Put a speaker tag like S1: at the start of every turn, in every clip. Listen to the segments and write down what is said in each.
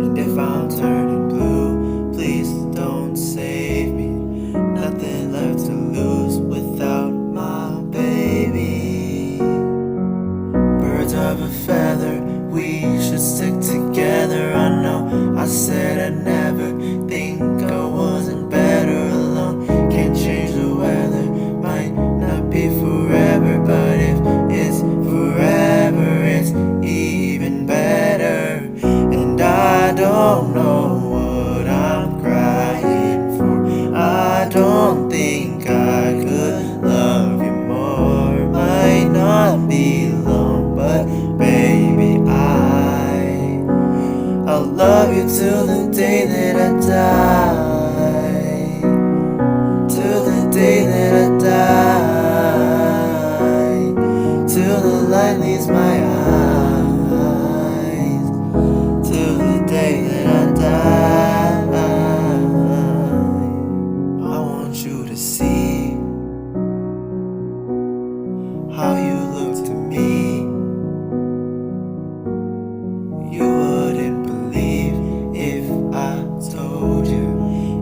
S1: And if I'm turning blue, please don't save me. Nothing left to lose without my baby. Birds of a feather, we should stick together. I know I said I'd never, think I wasn't better alone. Can't change the weather, might not be forever, but if it's forever, it's even better. And I don't know what I'm crying for. I don't think I could love you more. Might not be long, but baby, I'll love you till the day that I die. Till the day that I die. Till the light leaves my eyes. Till the day that I die. I want you to see how you look to me. You wouldn't believe if I told you.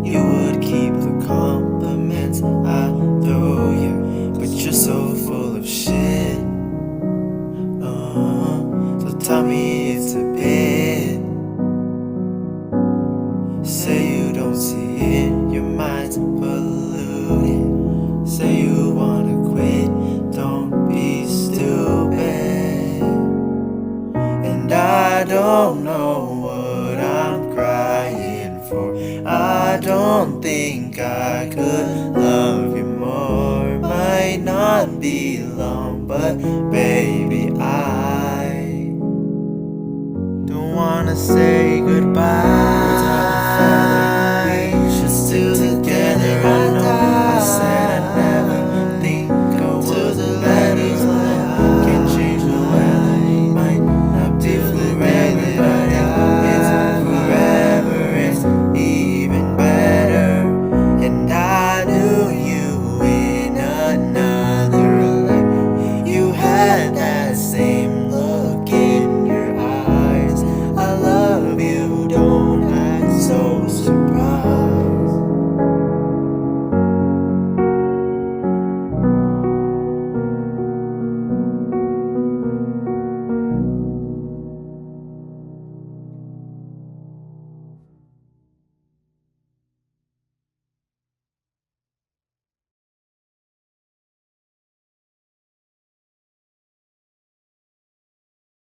S1: You would keep the compliments I throw you. But you're so full of shit. So tell me it's a bit. Say you don't see it, your mind's polluted. Say you wanna quit, don't be stupid. And I don't know what I'm crying for. I don't think I could love you more. Might not be long, but baby, I don't wanna say goodbye.